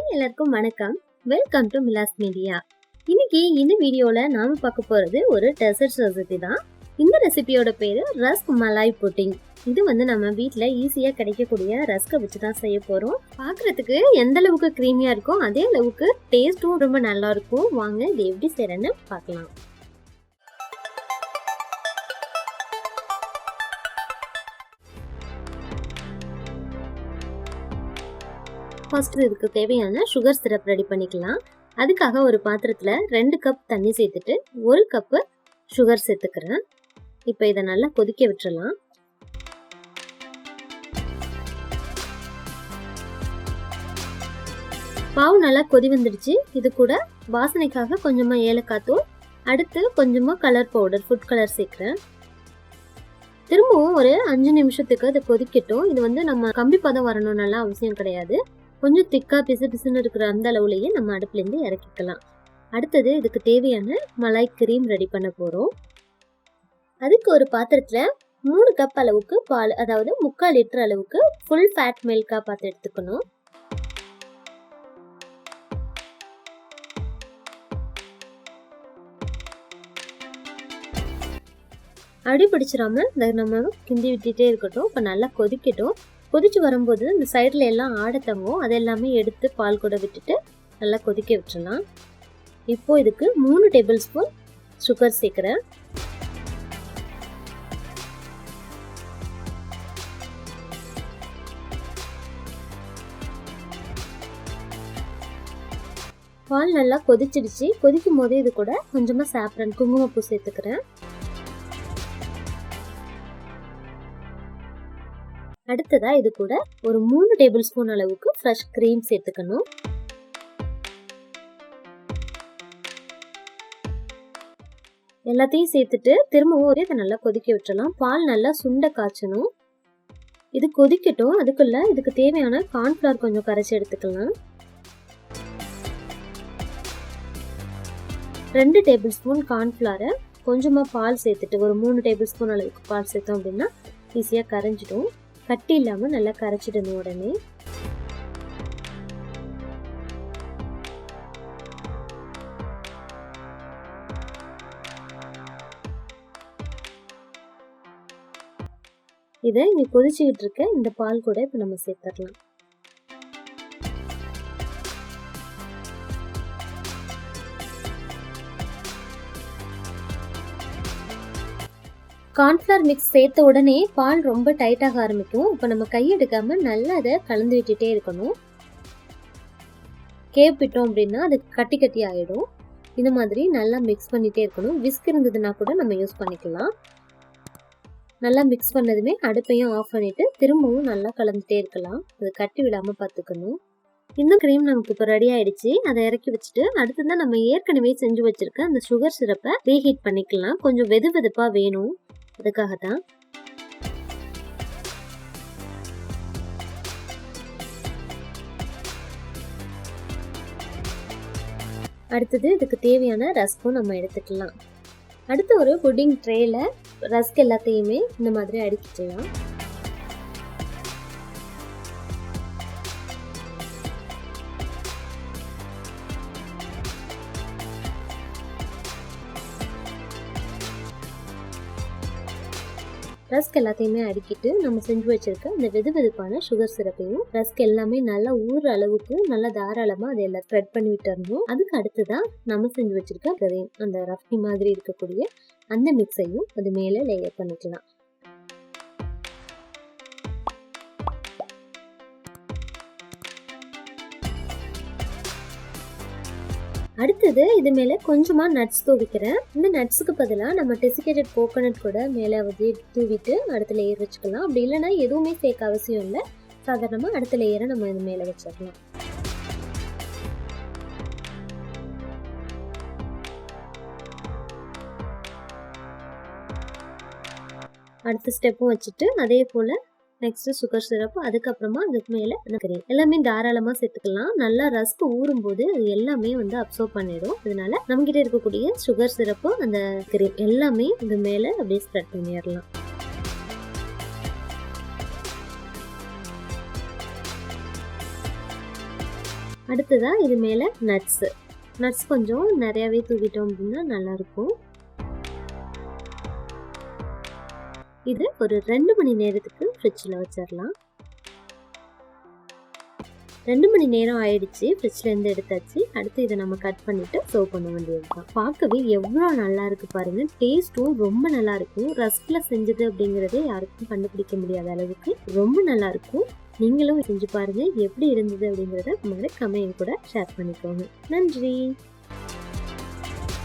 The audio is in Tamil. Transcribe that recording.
எல்லாருக்கும் வணக்கம். Welcome to Milas Media. இன்னைக்கு இந்த வீடியோல நாம பார்க்க போறது ஒரு டெசர்ட் ரெசிபி தான். இந்த ரெசிபியோட பேரு ரஸ்க் மலாய் புட்டிங். இது நம்ம வீட்ல ஈஸியா கிடைக்கக்கூடிய ரஸ்க வச்சு தான் செய்ய போறோம். பார்க்கிறதுக்கு எந்த அளவுக்கு கிரீமியா இருக்கோ அதே அளவுக்கு டேஸ்டும் ரொம்ப நல்லா இருக்கும். வாங்க இது எப்படி செய்யறேன்னு பார்க்கலாம். ஃபர்ஸ்ட் இதுக்கு தேவையான சுகர் சிரப் ரெடி பண்ணிக்கலாம். அதுக்காக ஒரு பாத்திரத்தில் 2 கப் தண்ணி சேர்த்துட்டு 1 கப்பு சுகர் சேர்த்துக்கிறேன். இப்போ இதை நல்லா கொதிக்க விட்டுறலாம். பாவு நல்லா கொதி வந்துடுச்சு. இது கூட வாசனைக்காக கொஞ்சமாக ஏலக்காய் தூள், அடுத்து கொஞ்சமாக கலர் பவுடர், ஃபுட் கலர் சேர்க்குறேன். திரும்பவும் ஒரு 5 நிமிஷத்துக்கு அதை கொதிக்கட்டும். இது நம்ம கம்பி பதம் வரணும்னாலாம் அவசியம் கிடையாது. கொஞ்சம் திக்கா பிசு பிசுன்னு இருக்கிற அந்த அளவுலேயே நம்ம அடுப்புலேருந்து இறக்கிக்கலாம். அடுத்தது இதுக்கு தேவையான மலாய் கிரீம் ரெடி பண்ண போகிறோம். அதுக்கு ஒரு பாத்திரத்தில் 3 கப் அளவுக்கு பால், அதாவது 3/4 லிட்டர் அளவுக்கு ஃபுல் ஃபேட் மில்காக பார்த்து எடுத்துக்கணும். அடி பிடிச்சிடாம நம்ம கிண்டி விட்டுட்டே இருக்கட்டும். இப்போ நல்லா கொதிக்கட்டும். கொதிச்சு வரும்போது இந்த சைடில் எல்லாம் ஆடை தங்கும், அதெல்லாமே எடுத்து பால் கூட விட்டுட்டு நல்லா கொதிக்க விட்டுறலாம். இப்போ இதுக்கு 3 டேபிள் ஸ்பூன் சுகர் சேர்க்குறேன். பால் நல்லா கொதிச்சிடுச்சு. கொதிக்கும் போதே இது கூட கொஞ்சமாக சாப்ரன், குங்குமப்பூ சேர்த்துக்கிறேன். அடுத்ததா இது கூட ஒரு 3 டேபிள் ஸ்பூன் அளவுக்கு ஃப்ரெஷ் கிரீம் சேர்த்துக்கணும். எல்லாத்தையும் சேர்த்துட்டு திரும்பவும் இதை நல்லா கொதிக்க விட்டுறலாம். பால் நல்லா சுண்ட காய்ச்சணும். இது கொதிக்கட்டும். அதுக்குள்ள இதுக்கு தேவையான கார்ன்ஃப்ளவர் கொஞ்சம் கரைச்சி எடுத்துக்கலாம். 2 டேபிள் ஸ்பூன் கார்ன்ஃப்ளவரை கொஞ்சமாக பால் சேர்த்துட்டு ஒரு 3 டேபிள் ஸ்பூன் அளவுக்கு பால் சேர்த்தோம் அப்படின்னா ஈஸியாக கரைஞ்சிடும். கட்டி இல்லாமல் நல்லா கரைச்சிடணும். உடனே இதை இங்கே கொதிச்சுக்கிட்டு இருக்க இந்த பால் கூட இப்போ நம்ம சேர்த்துடலாம். கார்ன்ஃப்ளவர் மிக்ஸ் சேர்த்த உடனே பால் ரொம்ப டைட்டாக ஆரம்பிக்கும். இப்போ நம்ம கையெடுக்காம நல்லா அதை கலந்து விட்டுட்டே இருக்கணும். கேப் விட்டோம் அப்படின்னா அது கட்டி கட்டி ஆகிடும். இந்த மாதிரி நல்லா மிக்ஸ் பண்ணிகிட்டே இருக்கணும். விஸ்க் இருந்ததுன்னா கூட நம்ம யூஸ் பண்ணிக்கலாம். நல்லா மிக்ஸ் பண்ணதுமே அடுப்பையும் ஆஃப் பண்ணிவிட்டு திரும்பவும் நல்லா கலந்துகிட்டே இருக்கலாம். அது கட்டி விடாமல் பார்த்துக்கணும். இந்த க்ரீம் நமக்கு இப்போ ரெடி ஆகிடுச்சு. அதை இறக்கி வச்சுட்டு அடுத்ததான் நம்ம ஏற்கனவே செஞ்சு வச்சுருக்க அந்த சுகர் சிரப்பை ரீஹீட் பண்ணிக்கலாம். கொஞ்சம் வெது வெதுப்பாக வேணும், அதுக்காக தான். அடுத்தது இதுக்கு தேவையான ரஸ்க்கும் நம்ம எடுத்துக்கலாம். அடுத்து ஒரு புட்டிங் ட்ரேல ரஸ்க் எல்லாத்தையுமே இந்த மாதிரி அடுக்கிக்கலாம். ரஸ்க் எல்லாத்தையுமே அடுக்கிட்டு நம்ம செஞ்சு வச்சிருக்க அந்த வெது வெதுப்பான சுகர் சிரப்பையும் ரஸ்க் எல்லாமே நல்லா ஊற அளவுக்கு நல்லா தாராளமாக அதை எல்லாம் ஸ்ப்ரெட் பண்ணி விட்டுறணும். அதுக்கு அடுத்துதான் நம்ம செஞ்சு வச்சிருக்க கிரீம், அந்த ரஃபி மாதிரி இருக்கக்கூடிய அந்த மிக்ஸையும் அது மேலே லேயர் பண்ணிக்கலாம். அடுத்தது இது மேலே கொஞ்சமாக நட்ஸ் தூவிக்கிறேன். இந்த நட்ஸுக்கு பதிலாக நம்ம டெசிகேட்டட் கோகோனட் கூட மேலே தூவிட்டு அடுத்த லேயர் வச்சுக்கலாம். அப்படி இல்லைன்னா எதுவுமே சேர்க்க அவசியம் இல்லை. சாதாரணமாக அடுத்த லேயரை நம்ம இது மேலே வச்சிடலாம். அடுத்த ஸ்டெப்பும் வச்சுட்டு அதே போல் நெக்ஸ்ட் சுகர் சிரப், அதுக்கப்புறமா அதுக்கு மேலே கிரீம் எல்லாமே தாராளமாக சேர்த்துக்கலாம். நல்லா ரஸ்க் ஊறும்போது அது எல்லாமே அப்சர்வ் பண்ணிடும். அதனால நம்மகிட்ட இருக்கக்கூடிய சுகர் சிரப்பு அந்த கிரீம் எல்லாமே இது மேலே அப்படியே ஸ்ப்ரெட் பண்ணிடலாம். அடுத்ததா இது மேலே நட்ஸ் கொஞ்சம் நிறையாவே தூவிட்டோம் அப்படின்னா நல்லாயிருக்கும். இது ஒரு 2 மணி நேரத்துக்கு ஃப்ரிட்ஜில் வச்சிடலாம். 2 மணி நேரம் ஆயிடுச்சு, ஃப்ரிட்ஜ்லேருந்து எடுத்தாச்சு. அடுத்து இதை நம்ம கட் பண்ணிவிட்டு சர்வ் பண்ண வேண்டியது தான். பார்க்கவே எவ்வளோ நல்லா இருக்குது பாருங்கள். டேஸ்ட்டும் ரொம்ப நல்லாயிருக்கும். ரஸ்கில் செஞ்சது அப்படிங்கிறதே யாருக்கும் கண்டுபிடிக்க முடியாத அளவுக்கு ரொம்ப நல்லாயிருக்கும். நீங்களும் செஞ்சு பாருங்கள். எப்படி இருந்தது அப்படிங்கிறத மறக்காம என் கூட ஷேர் பண்ணிக்கோங்க. நன்றி.